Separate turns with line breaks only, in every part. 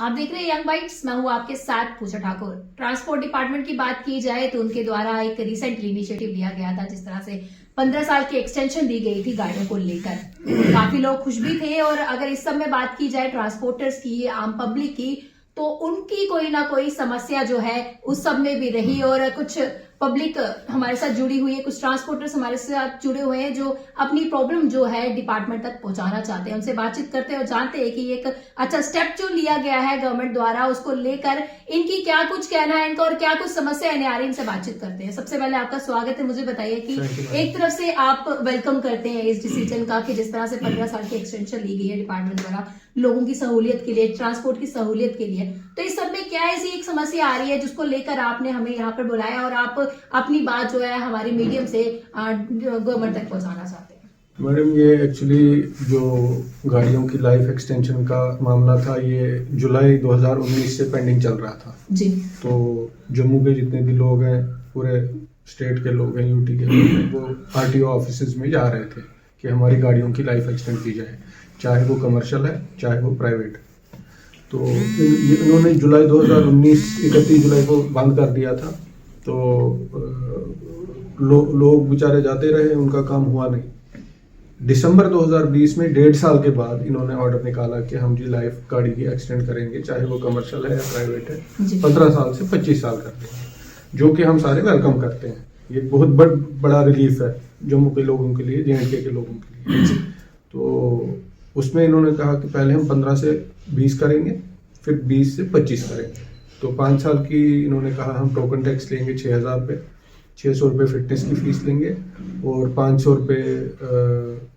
आप देख रहे हैं यंग बाइट्स, मैं हूं आपके साथ पूजा ठाकुर। ट्रांसपोर्ट डिपार्टमेंट की बात की जाए तो उनके द्वारा एक रिसेंटली इनिशिएटिव लिया गया था, जिस तरह से 15 साल की एक्सटेंशन दी गई थी गाड़ियों को लेकर। काफी लोग खुश भी थे, और अगर इस सब में बात की जाए ट्रांसपोर्टर्स की, आम पब्लिक की, तो उनकी कोई ना कोई समस्या जो है उस सब में भी रही। और कुछ पब्लिक हमारे साथ जुड़ी हुई है, कुछ ट्रांसपोर्टर्स हमारे साथ जुड़े हुए हैं जो अपनी प्रॉब्लम जो है डिपार्टमेंट तक पहुंचाना चाहते हैं। उनसे बातचीत करते हैं और जानते हैं कि एक अच्छा स्टेप जो लिया गया है गवर्नमेंट द्वारा, उसको लेकर इनकी क्या कुछ कहना है इनका और क्या कुछ समस्या इन्हें आ रही है। इनसे बातचीत करते हैं। सबसे पहले आपका स्वागत है। मुझे बताइए कि एक तरफ से आप वेलकम करते हैं इस डिसीजन का कि जिस तरह से 15 साल की एक्सटेंशन ली गई है डिपार्टमेंट द्वारा लोगों की सहूलियत के लिए, ट्रांसपोर्ट की सहूलियत के लिए, तो इस सब में क्या ऐसी एक समस्या आ रही है जिसको लेकर आपने हमें यहाँ पर बुलाया और आप अपनी बात जो है हमारे मीडियम से गवर्नमेंट तक पहुंचाना चाहते हैं?
मैडम, ये एक्चुअली जो गाड़ियों की लाइफ एक्सटेंशन का मामला था, ये जुलाई 2019 से पेंडिंग चल रहा था
जी।
तो जम्मू के जितने भी लोग हैं, पूरे स्टेट के लोग हैं, यूटी के लोग हैं, वो आरटीओ ऑफिसेज में जा रहे थे कि हमारी गाड़ियों की लाइफ एक्सटेंड की जाए, चाहे वो कमर्शियल है चाहे वो प्राइवेट। तो इन्होंने जुलाई 2019 31 जुलाई को बंद कर दिया था। तो लोग बेचारे जाते रहे, उनका काम हुआ नहीं। दिसंबर 2020 में 1.5 साल के बाद इन्होंने ऑर्डर निकाला कि हम जी लाइफ गाड़ी की एक्सटेंड करेंगे, चाहे वो कमर्शियल है या प्राइवेट है, 15 साल से 25 साल कर देंगे, जो कि हम सारे वेलकम करते हैं। ये बहुत बड़ा रिलीफ है जम्मू के लोगों के लिए, जेएंडके के लोगों के लिए। तो उसमें इन्होंने कहा कि पहले हम 15 से 20 करेंगे, फिर 20 से 25 करेंगे। तो 5 साल की इन्होंने कहा हम टोकन टैक्स लेंगे 6,000 रुपये, 600 रुपये फिटनेस की फीस लेंगे और 500 रुपये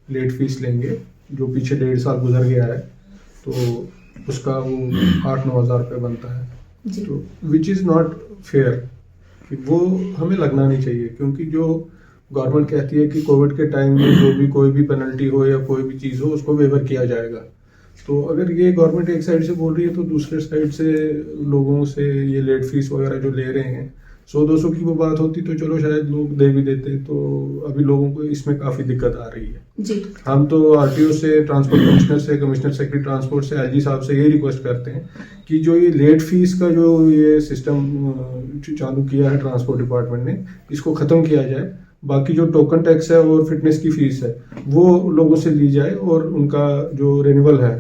लेट फीस लेंगे, जो पीछे 1.5 साल गुजर गया है तो उसका वो 8-9 हज़ार रुपये बनता है। तो विच इज़ नॉट फेयर, कि वो हमें लगना नहीं चाहिए, क्योंकि जो गवर्नमेंट कहती है कि कोविड के टाइम में जो भी कोई भी पेनल्टी हो या कोई भी चीज़ हो उसको वेवर किया जाएगा। तो अगर ये गवर्नमेंट एक साइड से बोल रही है तो दूसरे साइड से लोगों से ये लेट फीस वगैरह जो ले रहे हैं, 100-200 की वो बात होती तो चलो शायद लोग दे भी देते। तो अभी लोगों को इसमें काफ़ी दिक्कत आ रही है
जी।
हम तो आरटीओ से, ट्रांसपोर्ट कमिश्नर से, कमिश्नर सेक्रेटरी ट्रांसपोर्ट से, एलजी साहब से ये रिक्वेस्ट करते हैं कि जो ये लेट फीस का जो ये सिस्टम चालू किया है ट्रांसपोर्ट डिपार्टमेंट ने, इसको ख़त्म किया जाए। बाकी जो टोकन टैक्स है और फिटनेस की फीस है वो लोगों से ली जाए, और उनका जो रिन्यूअल है,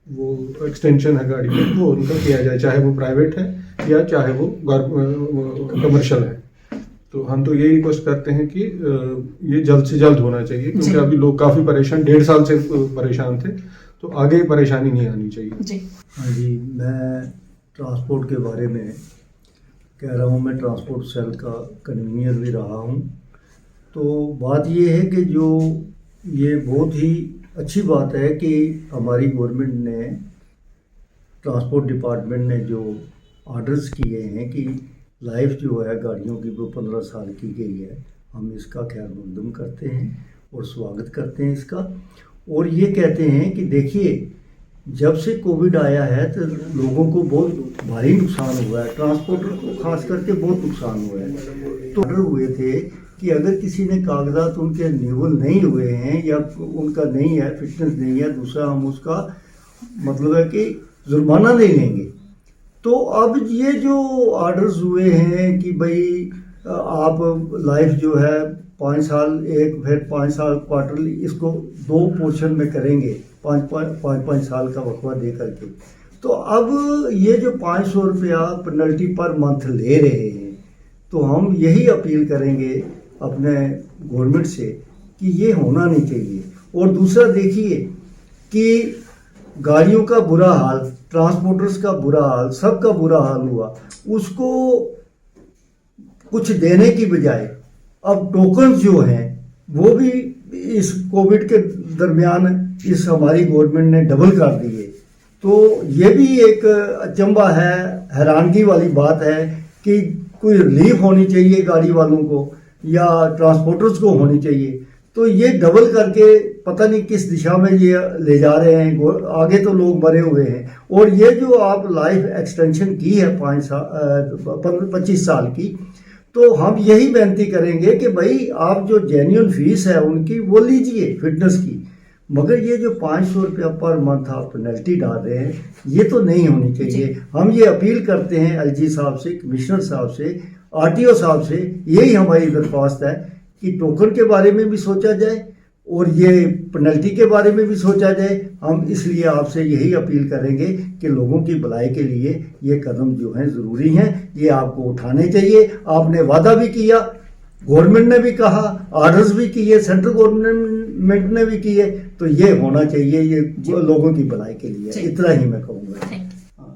वो एक्सटेंशन है गाड़ी में, वो उनका किया जाए, चाहे वो प्राइवेट है या चाहे वो कमर्शियल है। तो हम तो यही रिक्वेस्ट करते हैं कि ये जल्द से जल्द होना चाहिए, क्योंकि अभी लोग काफ़ी परेशान, 1.5 साल से परेशान थे, तो आगे परेशानी नहीं आनी चाहिए
जी।
हाँ जी, मैं ट्रांसपोर्ट के बारे में कह रहा हूँ। मैं ट्रांसपोर्ट सेल का कन्वीनियर भी रहा हूँ। तो बात ये है कि जो ये बहुत ही अच्छी बात है कि हमारी गवर्नमेंट ने, ट्रांसपोर्ट डिपार्टमेंट ने जो ऑर्डर्स किए हैं कि लाइफ जो है गाड़ियों की वो 15 साल की गई है, हम इसका खैर मकदम करते हैं और स्वागत करते हैं इसका। और ये कहते हैं कि देखिए, जब से कोविड आया है तो लोगों को बहुत भारी नुकसान हुआ है, ट्रांसपोर्टर को खास करके बहुत नुकसान हुआ है। तो ऑर्डर हुए थे कि अगर किसी ने कागजात उनके रिन्यूअल नहीं हुए हैं या उनका नहीं है, फिटनेस नहीं है, दूसरा हम उसका मतलब है कि जुर्माना नहीं लेंगे। तो अब ये जो ऑर्डर्स हुए हैं कि भाई आप लाइफ जो है 5 साल एक, फिर 5 साल क्वार्टरली, इसको 2 पोर्शन में करेंगे, 5 साल का वक्फा दे करके। तो अब ये जो 500 रुपया पेनल्टी पर मंथ ले रहे हैं, तो हम यही अपील करेंगे अपने गवर्नमेंट से कि ये होना नहीं चाहिए। और दूसरा देखिए कि गाड़ियों का बुरा हाल, ट्रांसपोर्टर्स का बुरा हाल, सबका बुरा हाल हुआ, उसको कुछ देने की बजाय अब टोकन जो हैं वो भी इस कोविड के दरमियान इस हमारी गवर्नमेंट ने डबल कर दिए। तो ये भी एक अचंभा है, हैरानगी वाली बात है कि कोई रिलीफ होनी चाहिए गाड़ी वालों को या ट्रांसपोर्टर्स को होनी चाहिए। तो ये डबल करके पता नहीं किस दिशा में ये ले जा रहे हैं। आगे तो लोग मरे हुए हैं। और ये जो आप लाइफ एक्सटेंशन की है 25 साल की, तो हम यही बेनती करेंगे कि भाई आप जो जेन्युइन फीस है उनकी वो लीजिए, फिटनेस की, मगर ये जो 500 रुपया पर मंथ आप पेनल्टी डाल रहे हैं, ये तो नहीं होनी चाहिए। हम ये अपील करते हैं एलजी साहब से, कमिश्नर साहब से, आरटीओ साहब से, यही हमारी दरख्वास्त है कि टोकन के बारे में भी सोचा जाए और ये पेनल्टी के बारे में भी सोचा जाए। हम इसलिए आपसे यही अपील करेंगे कि लोगों की भलाई के लिए ये कदम जो हैं ज़रूरी हैं, ये आपको उठाने चाहिए। आपने वादा भी किया, गवर्नमेंट ने भी कहा, ऑर्डर्स भी किए, सेंट्रल गवर्नमेंट ने भी किए, तो ये होना चाहिए, ये लोगों की भलाई के लिए। इतना ही मैं कहूँगा।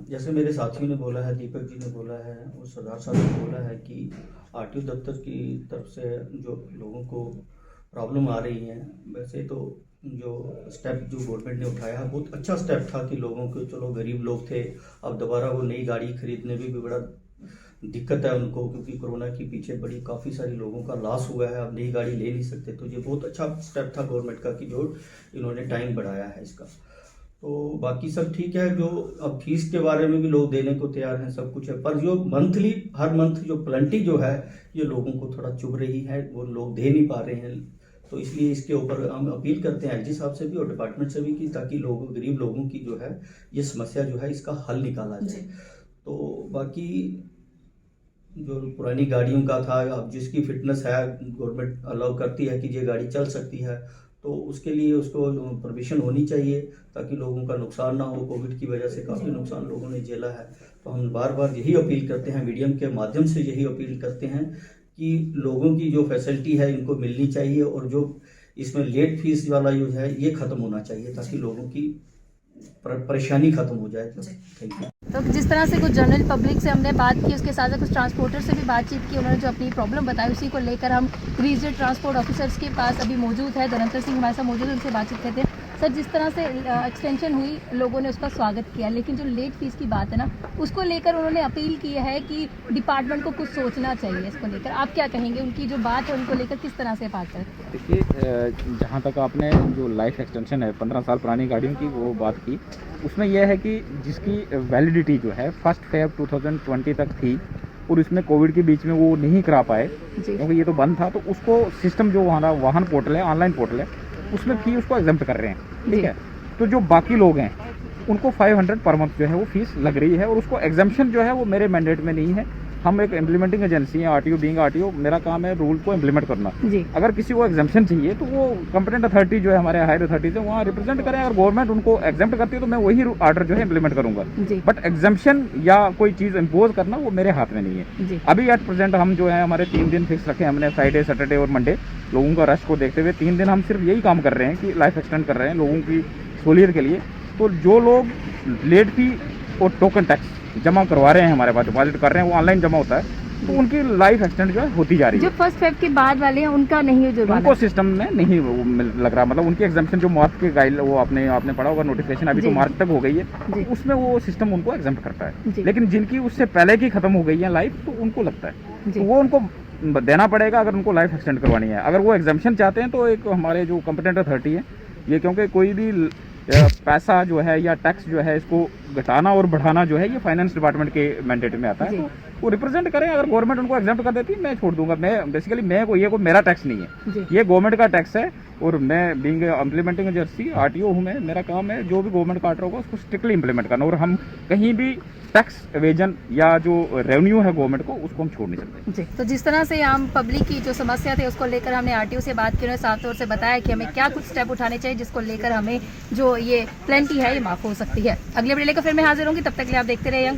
जैसे मेरे साथियों ने बोला है, दीपक जी ने बोला है और सरदार साहब ने बोला है कि आरटीओ दफ्तर की तरफ से जो लोगों को प्रॉब्लम आ रही है, वैसे तो जो स्टेप जो गवर्नमेंट ने उठाया है बहुत अच्छा स्टेप था कि लोगों को, चलो गरीब लोग थे, अब दोबारा वो नई गाड़ी खरीदने में भी बड़ा दिक्कत है उनको, क्योंकि कोरोना के पीछे बड़ी काफ़ी सारी लोगों का लॉस हुआ है, अब नई गाड़ी ले नहीं सकते। तो ये बहुत अच्छा स्टेप था गवर्नमेंट का कि जो इन्होंने टाइम बढ़ाया है इसका। तो बाकी सब ठीक है। जो अब फीस के बारे में भी लोग देने को तैयार हैं, सब कुछ है, पर जो मंथली हर मंथ जो पेनल्टी जो है ये लोगों को थोड़ा चुभ रही है, वो लोग दे नहीं पा रहे हैं। तो इसलिए इसके ऊपर हम अपील करते हैं एलजी साहब से भी और डिपार्टमेंट से भी कि ताकि लोग, गरीब लोगों की जो है ये समस्या जो है इसका हल निकाला जाए। तो बाकी जो पुरानी गाड़ियों का था, अब जिसकी फिटनेस है गवर्नमेंट अलाउ करती है कि ये गाड़ी चल सकती है, तो उसके लिए उसको परमिशन होनी चाहिए ताकि लोगों का नुकसान ना हो। कोविड की वजह से काफ़ी नुकसान लोगों ने झेला है। तो हम बार बार यही अपील करते हैं, मीडियम के माध्यम से यही अपील करते हैं कि लोगों की जो फैसिलिटी है इनको मिलनी चाहिए और जो इसमें लेट फीस वाला जो है ये ख़त्म होना चाहिए ताकि लोगों की परेशानी खत्म हो जाए। Thank you.
तो जिस तरह से कुछ जनरल पब्लिक से हमने बात की, उसके साथ साथ कुछ ट्रांसपोर्टर से भी बातचीत की, उन्होंने जो अपनी प्रॉब्लम बताई उसी को लेकर हम रीजनल ट्रांसपोर्ट ऑफिसर्स के पास अभी मौजूद है, धनंतर सिंह हमारे साथ मौजूद है, उनसे बातचीत करते हैं। सर, जिस तरह से एक्सटेंशन हुई, लोगों ने उसका स्वागत किया, लेकिन जो लेट फीस की बात है ना, उसको लेकर उन्होंने अपील की है कि डिपार्टमेंट को कुछ सोचना चाहिए इसको लेकर। आप क्या कहेंगे, उनकी जो बात है उनको लेकर किस तरह से बात है?
देखिए, जहाँ तक आपने जो लाइफ एक्सटेंशन है 15 साल पुरानी गाड़ियों की वो बात की, उसमें यह है कि जिसकी वैलिडिटी जो है 1 Feb 2020 तक थी और इसमें कोविड के बीच में वो नहीं करा पाए क्योंकि ये तो बंद था, तो उसको सिस्टम जो हमारा वाहन पोर्टल है, ऑनलाइन पोर्टल है, उसमें फी उसको एग्जम्प्ट कर रहे हैं। ठीक है, तो जो बाकी लोग हैं उनको 500 पर मंथ जो है वो फीस लग रही है और उसको एग्जम्पशन जो है वो मेरे मैंडेट में नहीं है। हम एक इम्प्लीमेंटिंग एजेंसी है, आरटीओ बीइंग आरटीओ, मेरा काम है रूल को इम्प्लीमेंट करना। अगर किसी को एग्जम्पशन चाहिए तो वो कंपिटेंट अथॉरिटी जो है हमारे हायर अथॉरिटी से वहाँ रिप्रेजेंट करें। अगर गवर्नमेंट उनको एग्जम्प्ट करती है तो मैं वही ऑर्डर जो है इम्प्लीमेंट करूंगा, बट एग्जम्पशन या कोई चीज़ इम्पोज करना वो मेरे हाथ में नहीं है। अभी एट प्रेजेंट हम जो है हमारे 3 दिन फिक्स रखे हमने, फ्राइडे, सैटरडे और मंडे। लोगों का रश को देखते हुए 3 दिन हम सिर्फ यही काम कर रहे हैं कि लाइफ एक्सटेंड कर रहे हैं लोगों की सहूलियत के लिए। तो जो लोग लेट फी और टोकन टैक्स जमा करवा रहे हैं, हमारे पास डिपॉजिट कर रहे हैं, वो ऑनलाइन जमा होता है, तो उनकी लाइफ एक्सटेंड जो है होती जा रही है।
जो 1 Feb के बाद वाले हैं उनका नहीं है, जो
उनको सिस्टम में नहीं लग रहा, मतलब उनकी एग्जाम्पशन जो मार्च के गाइड वो आपने पढ़ा होगा नोटिफिकेशन, अभी तो मार्च तक हो गई है, तो उसमें वो सिस्टम उनको एग्जाम्प्ट करता है। लेकिन जिनकी उससे पहले की खत्म हो गई है लाइफ, तो उनको लगता है, तो वो उनको देना पड़ेगा अगर उनको लाइफ एक्सटेंड करवानी है। अगर वो एग्जाम्पशन चाहते हैं तो एक हमारे जो कंपिटेंट अथॉरिटी है ये, क्योंकि कोई भी पैसा जो है या टैक्स जो है इसको घटाना और बढ़ाना जो है ये फाइनेंस डिपार्टमेंट के मैंडेट में आता है, तो वो रिप्रेजेंट करें। अगर गवर्नमेंट उनको एग्जाम्प्ट कर देती है मैं छोड़ दूंगा। मैं बेसिकली ये कोई मेरा टैक्स नहीं है, ये गवर्नमेंट का टैक्स है और मैं बीइंग इम्प्लीमेंटिंग एजेंसी आरटीओ हूँ, मैं, मेरा काम है जो भी गवर्नमेंट का ऑर्डर होगा उसको स्ट्रिक्टली इंप्लीमेंट करना, और हम कहीं भी टैक्स एवेजन या जो रेवेन्यू है गवर्नमेंट को उसको हम छोड़ नहीं सकते।
जी, तो जिस तरह से आम पब्लिक की जो समस्या थी उसको लेकर हमने आरटीओ से बात की, उन्होंने साफ तौर से बताया कि हमें क्या कुछ स्टेप उठाने चाहिए जिसको लेकर हमें जो ये प्लेंटी है ये माफ हो सकती है। अगले वीडियो लेकर फिर मैं हाजिर होंगी, तब तक के लिए आप देखते रहिए यंग।